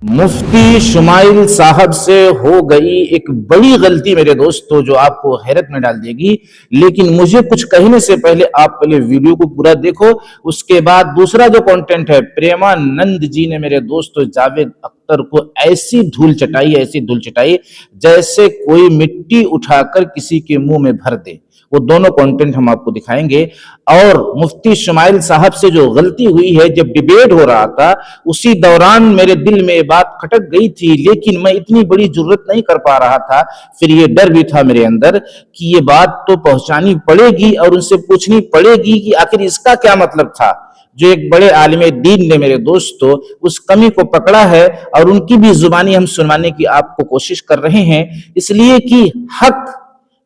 مفتی شمائل صاحب سے ہو گئی ایک بڑی غلطی میرے دوستو، جو آپ کو حیرت میں ڈال دے گی۔ لیکن مجھے کچھ کہنے سے پہلے آپ پہلے ویڈیو کو پورا دیکھو، اس کے بعد دوسرا جو کانٹینٹ ہے، پریمانند جی نے میرے دوستو جاوید اختر کو ایسی دھول چٹائی جیسے کوئی مٹی اٹھا کر کسی کے منہ میں بھر دے۔ وہ دونوں کانٹینٹ ہم آپ کو دکھائیں گے۔ اور مفتی شمائل صاحب سے جو غلطی ہوئی ہے، جب ڈیبیٹ ہو رہا تھا اسی دوران میرے دل میں یہ بات کھٹک گئی تھی، لیکن میں اتنی بڑی جرت نہیں کر پا رہا تھا۔ پھر یہ ڈر بھی تھا میرے اندر کہ یہ بات تو پہنچانی پڑے گی اور ان سے پوچھنی پڑے گی کہ آخر اس کا کیا مطلب تھا۔ جو ایک بڑے عالم دین نے میرے دوستو اس کمی کو پکڑا ہے اور ان کی بھی زبانی ہم سنوانے کی آپ کو کوشش کر رہے ہیں، اس لیے کہ حق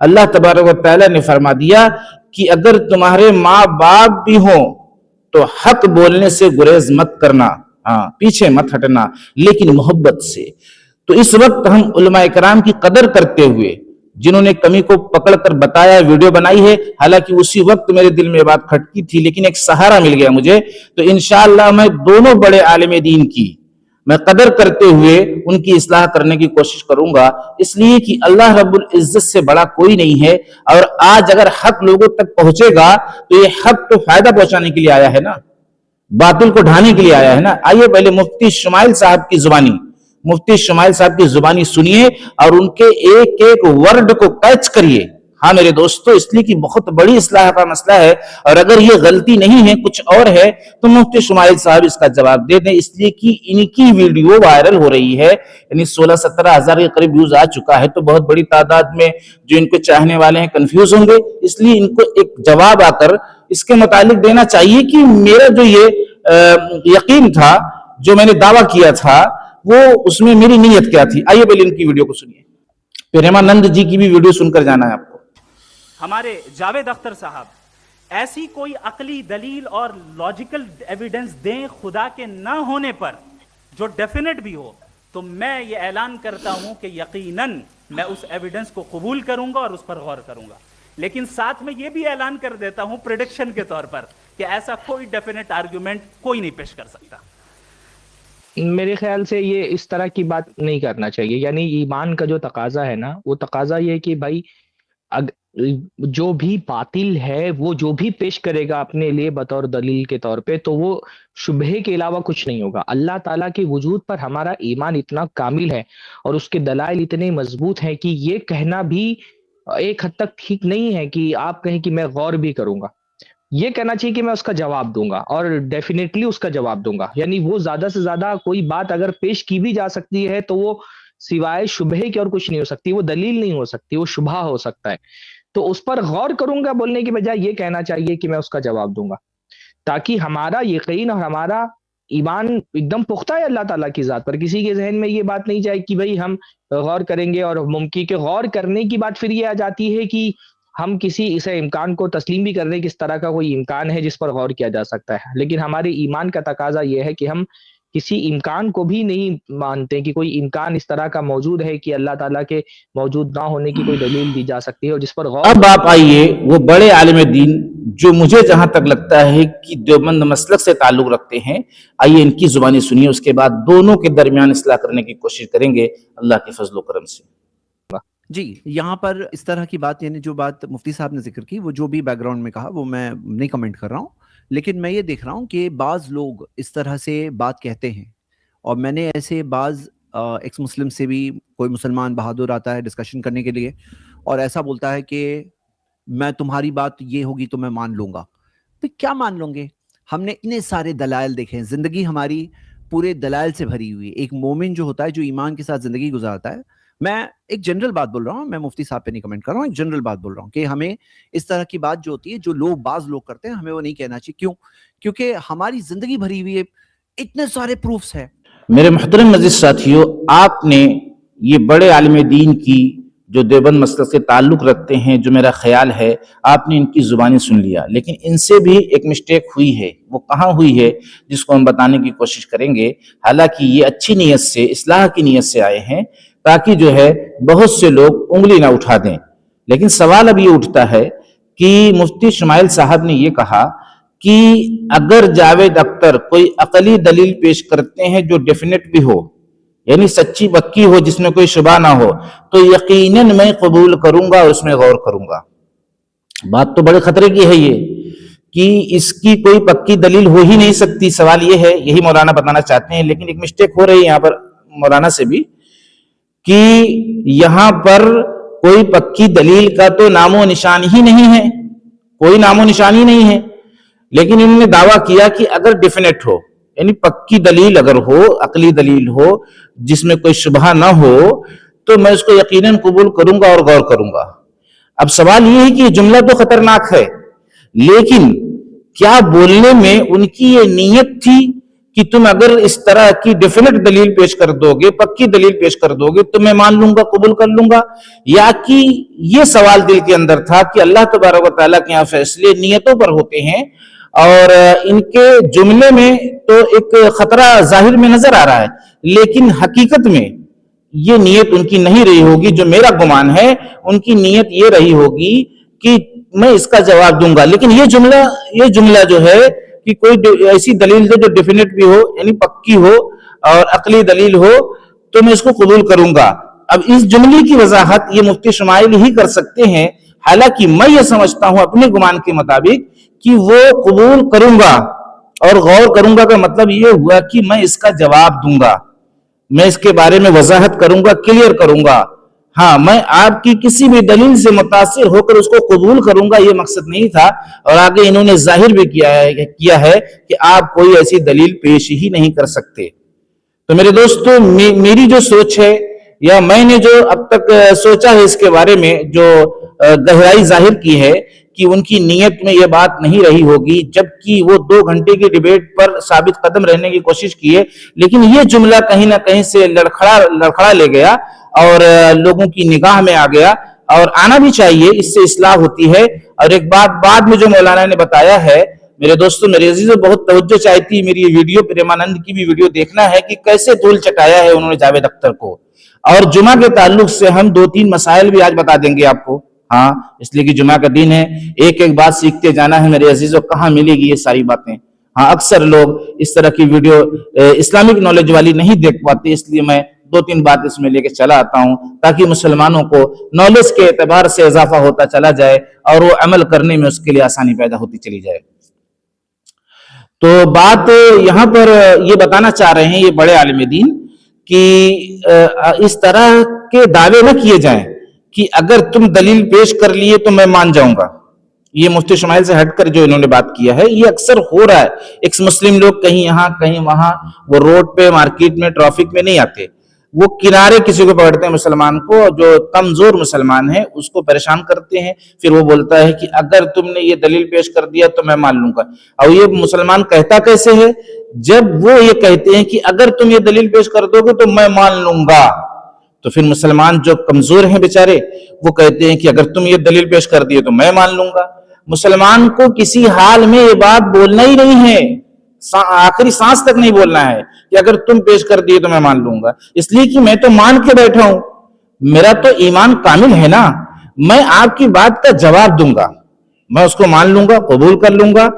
اللہ تبارک و تعالیٰ نے فرما دیا کہ اگر تمہارے ماں باپ بھی ہوں تو حق بولنے سے گریز مت کرنا، پیچھے مت ہٹنا، لیکن محبت سے۔ تو اس وقت ہم علماء کرام کی قدر کرتے ہوئے، جنہوں نے کمی کو پکڑ کر بتایا، ویڈیو بنائی ہے، حالانکہ اسی وقت میرے دل میں بات کھٹکی تھی، لیکن ایک سہارا مل گیا مجھے، تو انشاءاللہ میں دونوں بڑے عالم دین کی میں قدر کرتے ہوئے ان کی اصلاح کرنے کی کوشش کروں گا، اس لیے کہ اللہ رب العزت سے بڑا کوئی نہیں ہے۔ اور آج اگر حق لوگوں تک پہنچے گا تو یہ حق تو فائدہ پہنچانے کے لیے آیا ہے نا، باطل کو ڈھانے کے لیے آیا ہے نا۔ آئیے پہلے مفتی شمائل صاحب کی زبانی سنیے اور ان کے ایک ایک ورڈ کو کیچ کریے۔ ہاں میرے دوستو، اس لیے کہ بہت بڑی اصلاح کا مسئلہ ہے، اور اگر یہ غلطی نہیں ہے کچھ اور ہے تو مفتی شمائل صاحب اس کا جواب دے دیں، اس لیے کہ ان کی ویڈیو وائرل ہو رہی ہے، یعنی 16-17 ہزار کے قریب ویوز آ چکا ہے، تو بہت بڑی تعداد میں جو ان کو چاہنے والے ہیں کنفیوز ہوں گے، اس لیے ان کو ایک جواب آ کر اس کے متعلق دینا چاہیے کہ میرا جو یہ یقین تھا، جو میں نے دعویٰ کیا تھا، وہ اس میں میری نیت کیا تھی۔ آئیے پہلے ان کی ویڈیو کو سنیے، پریمانند جی کی بھی ویڈیو سن کر جانا ہے آپ کو۔ ہمارے جاوید اختر صاحب ایسی کوئی عقلی دلیل اور لاجیکل ایویڈنس دیں خدا کے نہ ہونے پر جو ڈیفینیٹ بھی ہو، تو میں یہ اعلان کرتا ہوں کہ یقیناً میں اس ایویڈنس کو قبول کروں گا اور اس پر غور کروں گا، لیکن ساتھ میں یہ بھی اعلان کر دیتا ہوں پریڈکشن کے طور پر کہ ایسا کوئی ڈیفینیٹ آرگیومنٹ کوئی نہیں پیش کر سکتا۔ میرے خیال سے یہ اس طرح کی بات نہیں کرنا چاہیے، یعنی ایمان کا جو تقاضا ہے نا، وہ تقاضا یہ ہے کہ بھائی جو بھی باطل ہے وہ جو بھی پیش کرے گا اپنے لیے بطور دلیل کے طور پہ، تو وہ شبہے کے علاوہ کچھ نہیں ہوگا۔ اللہ تعالیٰ کے وجود پر ہمارا ایمان اتنا کامل ہے اور اس کے دلائل اتنے مضبوط ہیں کہ یہ کہنا بھی ایک حد تک ٹھیک نہیں ہے کہ آپ کہیں کہ میں غور بھی کروں گا۔ یہ کہنا چاہیے کہ میں اس کا جواب دوں گا، اور ڈیفینیٹلی اس کا جواب دوں گا۔ یعنی وہ زیادہ سے زیادہ کوئی بات اگر پیش کی بھی جا سکتی ہے تو وہ سوائے شبہے کے اور کچھ نہیں ہو سکتی، وہ دلیل نہیں ہو سکتی، وہ شبہ ہو سکتا ہے۔ تو اس پر غور کروں گا بولنے کی بجائے یہ کہنا چاہیے کہ میں اس کا جواب دوں گا، تاکہ ہمارا یقین اور ہمارا ایمان ایک دم پختہ ہے اللہ تعالیٰ کی ذات پر۔ کسی کے ذہن میں یہ بات نہیں جائے کہ بھئی ہم غور کریں گے، اور ممکن کہ غور کرنے کی بات پھر یہ آ جاتی ہے کہ ہم کسی اسے امکان کو تسلیم بھی کر دیں کہ اس طرح کا کوئی امکان ہے جس پر غور کیا جا سکتا ہے، لیکن ہمارے ایمان کا تقاضا یہ ہے کہ ہم کسی امکان کو بھی نہیں مانتے کہ کوئی امکان اس طرح کا موجود ہے کہ اللہ تعالیٰ کے موجود نہ ہونے کی کوئی دلیل دی جا سکتی ہے، اور جس پر غور۔ اب آپ آئیے وہ بڑے عالم دین جو مجھے جہاں تک لگتا ہے کہ دیوبند مسلک سے تعلق رکھتے ہیں، آئیے ان کی زبانی سنیے، اس کے بعد دونوں کے درمیان اصلاح کرنے کی کوشش کریں گے اللہ کے فضل و کرم سے۔ جی، یہاں پر اس طرح کی بات، یعنی جو بات مفتی صاحب نے ذکر کی، وہ جو بھی بیک گراؤنڈ میں کہا وہ میں نہیں کمنٹ کر رہا ہوں، لیکن میں یہ دیکھ رہا ہوں کہ بعض لوگ اس طرح سے بات کہتے ہیں، اور میں نے ایسے بعض ایکس مسلم سے بھی، کوئی مسلمان بہادر آتا ہے ڈسکشن کرنے کے لیے اور ایسا بولتا ہے کہ میں تمہاری بات یہ ہوگی تو میں مان لوں گا۔ تو کیا مان لوں گے؟ ہم نے اتنے سارے دلائل دیکھے ہیں، زندگی ہماری پورے دلائل سے بھری ہوئی ہے۔ ایک مومن جو ہوتا ہے، جو ایمان کے ساتھ زندگی گزارتا ہے، میں ایک جنرل بات بول رہا ہوں، میں مفتی صاحب پہ نہیں کمنٹ کر رہا ہوں، ایک جنرل بات بول رہا ہوں کہ ہمیں اس طرح کی بات جو ہوتی ہے، جو لوگ بعض لوگ کرتے ہیں، ہمیں وہ نہیں کہنا چاہیے۔ کیوں؟ کیونکہ ہماری زندگی بھری ہوئی ہے، اتنے سارے پروفس ہیں۔ میرے محترم عزیز ساتھیوں، آپ نے یہ بڑے عالم دین کی جو دیوبند مسلک سے تعلق رکھتے ہیں، جو میرا خیال ہے آپ نے ان کی زبانی سن لیا، لیکن ان سے بھی ایک مسٹیک ہوئی ہے۔ وہ کہاں ہوئی ہے جس کو ہم بتانے کی کوشش کریں گے، حالانکہ یہ اچھی نیت سے، اصلاح کی نیت سے آئے ہیں، تاکہ جو ہے بہت سے لوگ انگلی نہ اٹھا دیں۔ لیکن سوال اب یہ اٹھتا ہے کہ مفتی شمائل صاحب نے یہ کہا کہ اگر جاوید اختر کوئی عقلی دلیل پیش کرتے ہیں جو ڈیفینیٹ بھی ہو، यानी सच्ची पक्की हो, जिसमें कोई शुबा ना हो, तो यकीनन मैं कबूल करूंगा और उसमें गौर करूंगा। बात तो बड़े खतरे की है ये, कि इसकी कोई पक्की दलील हो ही नहीं सकती। सवाल ये है, यही मौलाना बताना चाहते हैं, लेकिन एक मिस्टेक हो रही है यहाँ पर मौलाना से भी, कि यहाँ पर कोई पक्की दलील का तो नामो निशान ही नहीं है, कोई नामो निशान ही नहीं है। लेकिन इन्होंने दावा किया कि अगर डेफिनेट हो, यानी पक्की दलील अगर हो, अकली दलील हो, जिसमें कोई शुबहा ना हो, तो मैं उसको यकीनन कबूल करूंगा और गौर करूंगा। अब सवाल ये है कि जुमला तो खतरनाक है, लेकिन क्या बोलने में उनकी ये नीयत थी कि तुम अगर इस तरह की डेफिनेट दलील पेश कर दोगे, पक्की दलील पेश कर दोगे, तो मैं मान लूंगा, कबूल कर लूंगा, या कि ये सवाल दिल के अंदर था कि अल्लाह तबारक व तआला के यहाँ फैसले नियतों पर होते हैं, और इनके जुमले में तो एक खतरा जाहिर में नजर आ रहा है, लेकिन हकीकत में ये नीयत उनकी नहीं रही होगी। जो मेरा गुमान है, उनकी नीयत ये रही होगी कि मैं इसका जवाब दूंगा, लेकिन ये जुमला जो है कि कोई ऐसी दलील दे जो डेफिनेट भी हो, यानी पक्की हो और अकली दलील हो, तो मैं इसको कबूल करूंगा। अब इस जुमले की वजाहत ये मुफ्ती शुमाइल ही कर सकते हैं, हालांकि मैं ये समझता हूं अपने गुमान के मुताबिक कि वो कबूल करूंगा और गौर करूंगा का मतलब ये हुआ कि मैं इसका जवाब दूंगा, मैं इसके बारे में वजाहत करूंगा, क्लियर करूंगा। हाँ, मैं आपकी किसी भी दलील से मुतासिर होकर उसको कबूल करूंगा, ये मकसद नहीं था। और आगे इन्होंने जाहिर भी किया है कि आप कोई ऐसी दलील पेश ही नहीं कर सकते। तो मेरे दोस्तों, मेरी जो सोच है, या मैंने जो अब तक सोचा है इसके बारे में, जो गहराई जाहिर की है कि उनकी नीयत में यह बात नहीं रही होगी, जबकि वो 2 घंटे की डिबेट पर साबित कदम रहने की कोशिश किए, लेकिन ये जुमला कहीं ना कहीं से लड़खड़ा ले गया और लोगों की निगाह में आ गया, और आना भी चाहिए, इससे इस्लाह होती है। और एक बात बाद में जो मौलाना ने बताया है, मेरे दोस्तों, मेरे अजीजों, बहुत तवज्जो चाहती है मेरी ये वीडियो, प्रेमानंद की भी वीडियो देखना है कि कैसे धूल चटाया है उन्होंने जावेद अख्तर को। और जुमा के ताल्लुक से हम 2-3 मसाइल भी आज बता देंगे आपको, हाँ, इसलिए कि जुमा का दिन है, एक एक बात सीखते जाना है मेरे अजीजों। कहाँ मिलेगी ये सारी बातें? हाँ, अक्सर लोग इस तरह की वीडियो इस्लामिक नॉलेज वाली नहीं देख पाते, इसलिए मैं 2-3 बात इसमें लेके चला आता हूं, ताकि मुसलमानों को नॉलेज के एतबार से इजाफा होता चला जाए और वो अमल करने में उसके लिए आसानी पैदा होती चली जाए। तो बात यहां पर ये बताना चाह रहे हैं ये बड़े आलिम दीन, कि इस तरह के दावे न किए जाएं कि अगर तुम दलील पेश कर लिए तो मैं मान जाऊंगा। ये मुफ्ती शुमाइल से हटकर जो इन्होंने बात किया है, ये अक्सर हो रहा है। एक्स मुस्लिम लोग कहीं यहाँ कहीं वहां, वो रोड पे, मार्केट में, ट्रैफिक में नहीं आते, वो किनारे किसी को पकड़ते हैं, मुसलमान को, जो कमजोर मुसलमान है उसको परेशान करते हैं। फिर वो बोलता है कि अगर तुमने ये दलील पेश कर दिया तो मैं मान लूंगा। और ये मुसलमान कहता कैसे है? जब वो ये कहते हैं कि अगर तुम ये दलील पेश कर दोगे तो मैं मान लूंगा, तो फिर मुसलमान जो कमजोर हैं बेचारे, वो कहते हैं कि अगर तुम ये दलील पेश कर दिए तो मैं मान लूंगा। मुसलमान को किसी हाल में ये बात बोलना ही नहीं है, आखिरी सांस तक नहीं बोलना है कि अगर तुम पेश कर दिए तो मैं मान लूंगा, इसलिए कि मैं तो मान के बैठा हूं, मेरा तो ईमान कामिल है ना, मैं आपकी बात का जवाब दूंगा, मैं उसको मान लूंगा, कबूल कर लूंगा,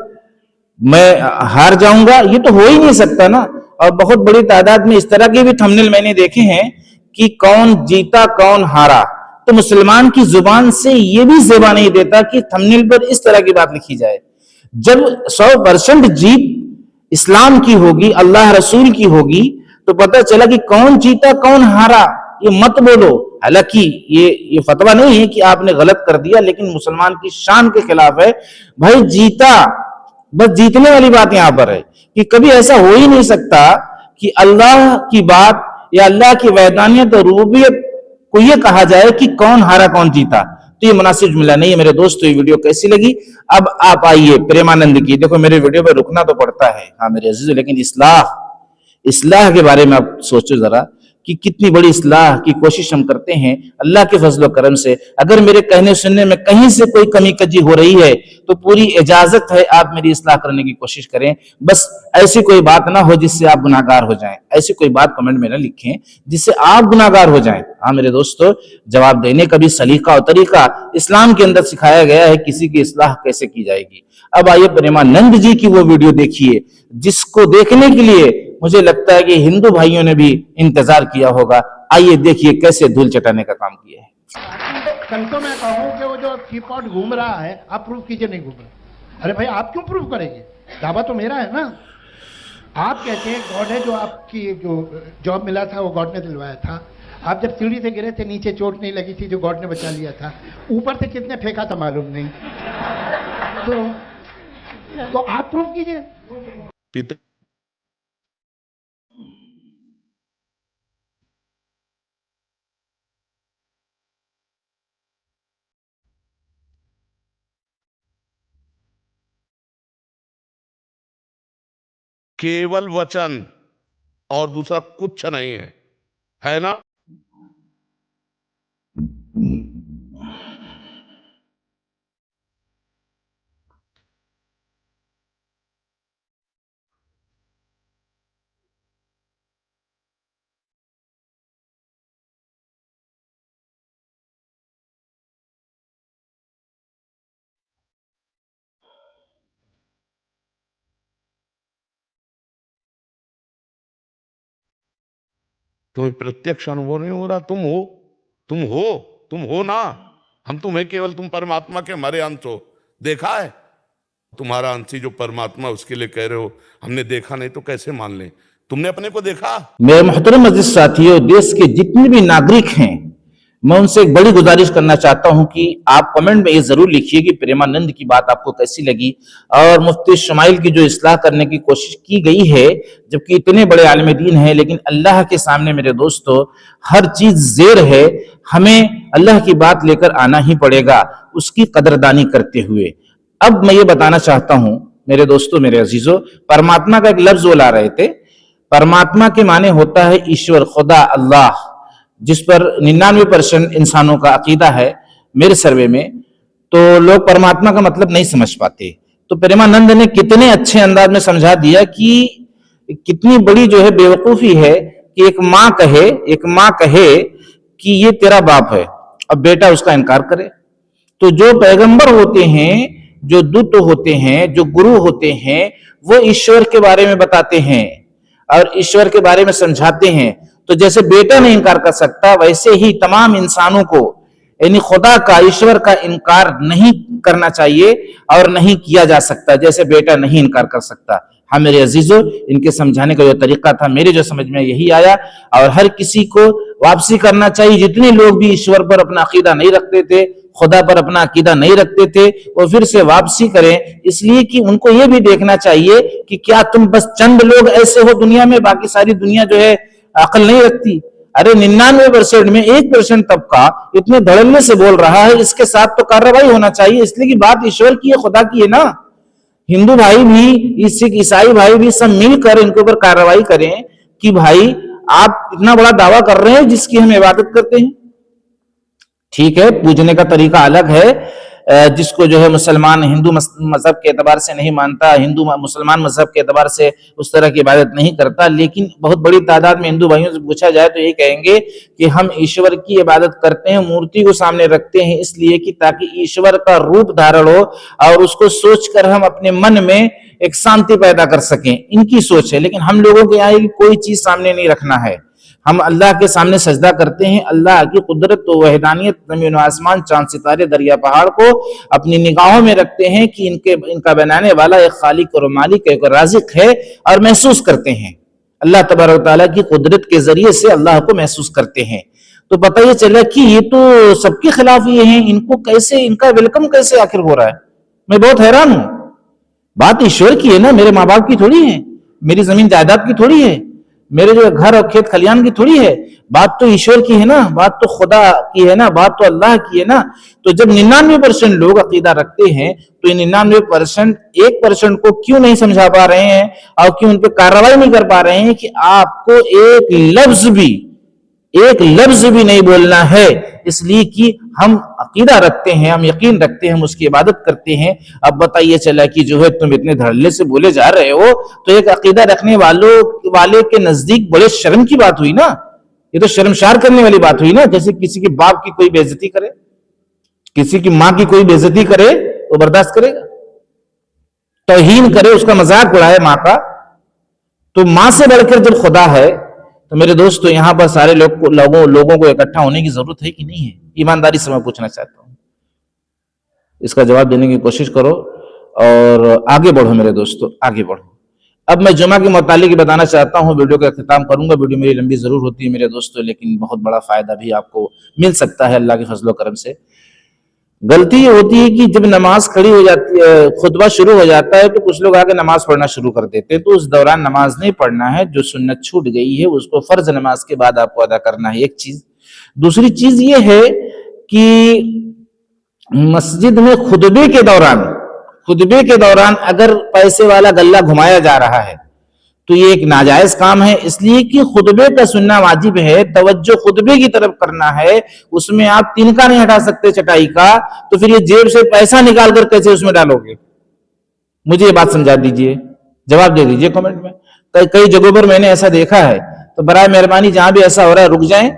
मैं हार जाऊंगा, ये तो हो ही नहीं सकता ना। और बहुत बड़ी तादाद में इस तरह के भी थंबनेल मैंने देखे हैं कि कौन जीता कौन हारा, तो मुसलमान की जुबान से ये भी ज़ेबा नहीं देता कि थंबनेल पर इस तरह की बात लिखी जाए। जब 100% जीत इस्लाम की होगी, अल्लाह रसूल की होगी, तो पता चला कि कौन जीता कौन हारा, ये मत बोलो। हालांकि ये फतवा नहीं है कि आपने गलत कर दिया, लेकिन मुसलमान की शान के खिलाफ है। भाई जीता, बस जीतने वाली बात यहां पर है कि कभी ऐसा हो ही नहीं सकता कि अल्लाह की बात या अल्लाह की वैदानियत और रुबूबियत को ये कहा जाए कि कौन हारा कौन जीता, तो ये मुनासिब जुमला नहीं है। मेरे दोस्तों, ये वीडियो कैसी लगी? अब आप आइए प्रेमानंद की, देखो मेरे वीडियो पे रुकना तो पड़ता है, हाँ मेरे अजीजों, लेकिन इस्लाह के बारे में आप सोचो जरा कि कितनी बड़ी इस्लाह की कोशिश हम करते हैं अल्लाह के फजल करम से। अगर मेरे कहने सुनने में कहीं से कोई कमी कजी हो रही है तो पूरी इजाजत है, आप मेरी इस्लाह करने की कोशिश करें। बस ऐसी कोई बात ना हो जिससे आप गुनाहगार हो जाएं, ऐसी कोई बात कमेंट में ना लिखें जिससे आप गुनाहगार हो जाएं। हाँ मेरे दोस्तों, जवाब देने का भी सलीका और तरीका इस्लाम के अंदर सिखाया गया है, किसी की इस्लाह कैसे की जाएगी। अब आइए प्रेमानंद जी की वो वीडियो देखिए जिसको देखने के लिए मुझे लगता है कि हिंदू भाइयों ने भी इंतजार किया होगा। आइए देखिए कैसे धूल चटाने का काम किया है। कल तो मैं कहूँ कि वो जो टीपॉट घूम रहा है, आप प्रूफ कीजिए नहीं घूम रहा। अरे भाई आप क्यों प्रूफ करेंगे? दावा तो मेरा है ना। आप कहते हैं गॉड है, जो आपकी जो जॉब मिला था वो गॉड ने दिलवाया था। आप जब सीढ़ी से गिरे थे नीचे चोट नहीं लगी थी, जो गॉड ने बचा लिया था। ऊपर से किसने फेंका था मालूम नहीं। तो आप प्रूफ कीजिए। केवल वचन और दूसरा कुछ नहीं है ना? तुम्हें प्रत्यक्ष अनुभव नहीं हो रहा? तुम हो ना। हम तुम्हें केवल, तुम परमात्मा के हमारे अंश हो। देखा है तुम्हारा अंशी जो परमात्मा, उसके लिए कह रहे हो हमने देखा नहीं, तो कैसे मान लें? तुमने अपने को देखा? मेरे मोहतरम अजीज साथियों, देश के जितने भी नागरिक हैं, मैं उनसे एक बड़ी गुजारिश करना चाहता हूं कि आप कमेंट में ये जरूर लिखिए कि प्रेमानंद की बात आपको कैसी लगी और मुफ्ती शमाइल की जो इस्लाह करने की कोशिश की गई है, जबकि इतने बड़े आलिम दीन है, लेकिन अल्लाह के सामने मेरे दोस्तों हर चीज ज़ेर है। हमें अल्लाह की बात लेकर आना ही पड़ेगा, उसकी कदरदानी करते हुए। अब मैं ये बताना चाहता हूं मेरे दोस्तों, मेरे अजीजों, परमात्मा का एक लफ्ज वो ला रहे थे। परमात्मा के माने होता है ईश्वर, खुदा, अल्लाह, जिस पर 99% इंसानों का अकीदा है मेरे सर्वे में। तो लोग परमात्मा का मतलब नहीं समझ पाते। तो प्रेमानंद ने कितने अच्छे अंदाज में समझा दिया कि कितनी बड़ी जो है बेवकूफी है कि एक माँ कहे कि ये तेरा बाप है, अब बेटा उसका इनकार करे। तो जो पैगंबर होते हैं, जो दूत होते हैं, जो गुरु होते हैं, वो ईश्वर के बारे में बताते हैं और ईश्वर के बारे में समझाते हैं। तो जैसे बेटा नहीं इनकार कर सकता, वैसे ही तमाम इंसानों को यानी खुदा का, ईश्वर का इनकार नहीं करना चाहिए और नहीं किया जा सकता, जैसे बेटा नहीं इनकार कर सकता। हाँ मेरे अजीजों, इनके समझाने का जो तरीका था मेरे जो समझ में यही आया। और हर किसी को वापसी करना चाहिए। जितने लोग भी ईश्वर पर अपना अकीदा नहीं रखते थे, खुदा पर अपना अकीदा नहीं रखते थे, वो फिर से वापसी करें, इसलिए कि उनको ये भी देखना चाहिए कि क्या तुम बस चंद लोग ऐसे हो दुनिया में, बाकी सारी दुनिया जो है अकल नहीं रखती। अरे 99% में 1% तबका इतने धड़ल्ले से बोल रहा है, इसके साथ तो कार्रवाई होना चाहिए, इसलिए कि बात ईश्वर की है, खुदा की है ना। हिंदू भाई भी, सिख ईसाई भाई भी सब मिलकर इनके ऊपर कार्रवाई करें कि भाई आप इतना बड़ा दावा कर रहे हैं जिसकी हम इबादत करते हैं। ठीक है, पूजने का तरीका अलग है, जिसको जो है मुसलमान हिंदू मजहब के एतबार से नहीं मानता, हिंदू मुसलमान मजहब के एतबार से उस तरह की इबादत नहीं करता। लेकिन बहुत बड़ी तादाद में हिंदू भाइयों से पूछा जाए तो ये कहेंगे कि हम ईश्वर की इबादत करते हैं, मूर्ति को सामने रखते हैं, इसलिए कि ताकि ईश्वर का रूप धारण हो और उसको सोचकर हम अपने मन में एक शांति पैदा कर सकें। इनकी सोच है। लेकिन हम लोगों के यहाँ कोई चीज सामने नहीं रखना है। हम अल्लाह के सामने सजदा करते हैं, अल्लाह की कुदरत तो वहदानियत, जमीन आसमान, चांद सितारे, दरिया पहाड़ को अपनी निगाहों में रखते हैं कि इनका बनाने वाला एक खालिक और मालिक, एक राज़िक है, और महसूस करते हैं अल्लाह तबारक व तआला की कुदरत के जरिए से अल्लाह को महसूस करते हैं। तो पता ये चला कि ये तो सबके खिलाफ ये हैं, इनको कैसे, इनका वेलकम कैसे आखिर हो रहा है। मैं बहुत हैरान हूं। बात ईश्वर की है ना, मेरे माँ बाप की थोड़ी है, मेरी जमीन जायदाद की थोड़ी है, मेरे जो घर और खेत खलियान की थोड़ी है। बात तो ईश्वर की है ना, बात तो खुदा की है ना, बात तो अल्लाह की है ना। तो जब 99% लोग अकीदा रखते हैं तो ये 99% 1% को क्यों नहीं समझा पा रहे हैं और क्यों उन पर कार्रवाई नहीं कर पा रहे हैं कि आपको एक लफ्ज भी नहीं बोलना है, इसलिए कि हम अकीदा रखते हैं, हम यकीन रखते हैं, हम उसकी इबादत करते हैं। अब बताइए चला कि जो है तुम इतने धड़ल्ले से बोले जा रहे हो, तो एक अकीदा रखने वाले के नजदीक बड़े शर्म की बात हुई ना। ये तो शर्मशार करने वाली बात हुई ना। जैसे किसी के बाप की कोई बेइज्जती करे, किसी की माँ की कोई बेइज्जती करे तो बर्दाश्त करेगा, तौहीन करे, उसका मजाक उड़ाए माँ का, تو ماں سے بڑھ کر جب خدا ہے تو میرے دوستو یہاں پر سارے لوگوں کو اکٹھا ہونے کی ضرورت ہے کہ نہیں ہے؟ ایمانداری سے میں پوچھنا چاہتا ہوں، اس کا جواب دینے کی کوشش کرو اور آگے بڑھو میرے دوستو، آگے بڑھو۔ اب میں جمعہ کے متعلق ہی بتانا چاہتا ہوں، ویڈیو کا اختتام کروں گا۔ ویڈیو میری لمبی ضرور ہوتی ہے میرے دوستو، لیکن بہت بڑا فائدہ بھی آپ کو مل سکتا ہے اللہ کے فضل و کرم سے۔ غلطی یہ ہوتی ہے کہ جب نماز کھڑی ہو جاتی ہے، خطبہ شروع ہو جاتا ہے، تو کچھ لوگ آگے نماز پڑھنا شروع کر دیتے ہیں، تو اس دوران نماز نہیں پڑھنا ہے، جو سنت چھوٹ گئی ہے اس کو فرض نماز کے بعد آپ کو ادا کرنا ہے، ایک چیز۔ دوسری چیز یہ ہے کہ مسجد میں خطبے کے دوران اگر پیسے والا غلہ گھمایا جا رہا ہے تو یہ ایک ناجائز کام ہے، اس لیے کہ خطبے کا سننا واجب ہے، توجہ خطبے کی طرف کرنا ہے، اس میں آپ تنکا نہیں ہٹا سکتے چٹائی کا، تو پھر یہ جیب سے پیسہ نکال کر کیسے اس میں ڈالو گے؟ مجھے یہ بات سمجھا دیجئے، جواب دے دیجئے کمنٹ میں۔ کئی جگہوں پر میں نے ایسا دیکھا ہے، تو برائے مہربانی جہاں بھی ایسا ہو رہا ہے رک جائیں،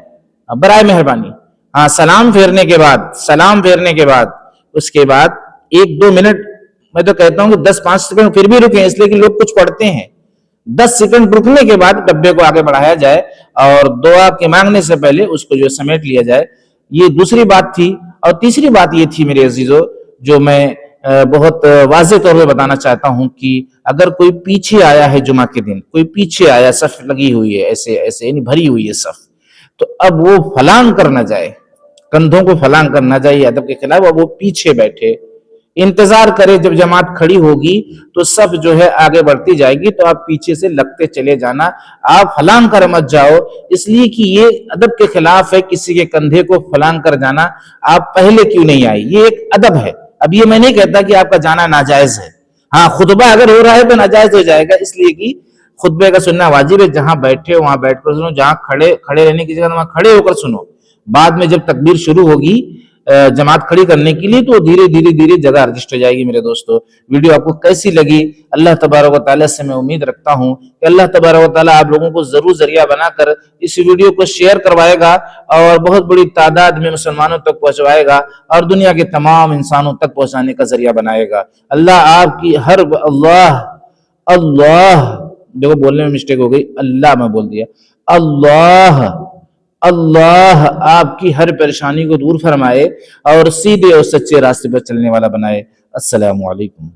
برائے مہربانی۔ ہاں، سلام پھیرنے کے بعد اس کے بعد 1-2 منٹ، میں تو کہتا ہوں کہ 10-5 سیکنڈ پھر بھی رکیں، اس لیے کہ لوگ کچھ پڑھتے ہیں۔ 10 سیکنڈ رکنے کے بعد ڈبے کو آگے بڑھایا جائے اور دعا کے مانگنے سے پہلے اس کو جو سمیٹ لیا جائے، یہ دوسری بات تھی۔ اور تیسری بات یہ تھی میرے عزیزو، جو میں بہت واضح طور پہ بتانا چاہتا ہوں کہ اگر کوئی پیچھے آیا ہے جمعہ کے دن، کوئی پیچھے آیا، صف لگی ہوئی ہے ایسے یعنی بھری ہوئی ہے صف، تو اب وہ فلان کرنا جائے، کندھوں کو فلان کرنا چاہیے ادب کے خلاف، اور وہ پیچھے بیٹھے انتظار کرے، جب جماعت کھڑی ہوگی تو صف جو ہے آگے بڑھتی جائے گی، تو آپ پیچھے سے لگتے چلے جانا، آپ فلان کر مت جاؤ، اس لیے کہ یہ ادب کے خلاف ہے کسی کے کندھے کو فلان کر جانا۔ آپ پہلے کیوں نہیں آئے؟ یہ ایک ادب ہے۔ اب یہ میں نہیں کہتا کہ آپ کا جانا ناجائز ہے، ہاں خطبہ اگر ہو رہا ہے تو ناجائز ہو جائے گا، اس لیے کہ خطبے کا سننا واجب ہے، جہاں بیٹھے وہاں بیٹھ کر سنو، جہاں کھڑے رہنے کی جگہ وہاں کھڑے ہو کر سنو۔ بعد میں جب تکبیر شروع ہوگی جماعت کھڑی کرنے کے لیے، تو دھیرے جگہ ایڈجسٹ ہو جائے گی میرے دوستو۔ ویڈیو آپ کو کیسی لگی؟ اللہ تبارک و تعالیٰ سے میں امید رکھتا ہوں کہ اللہ تبارک و تعالیٰ آپ لوگوں کو ضرور ذریعہ بنا کر اس ویڈیو کو شیئر کروائے گا اور بہت بڑی تعداد میں مسلمانوں تک پہنچوائے گا اور دنیا کے تمام انسانوں تک پہنچانے کا ذریعہ بنائے گا۔ اللہ آپ کی اللہ دیکھو بولنے میں مسٹیک ہو گئی، اللہ میں بول دیا، اللہ آپ کی ہر پریشانی کو دور فرمائے اور سیدھے اور سچے راستے پر چلنے والا بنائے۔ السلام علیکم۔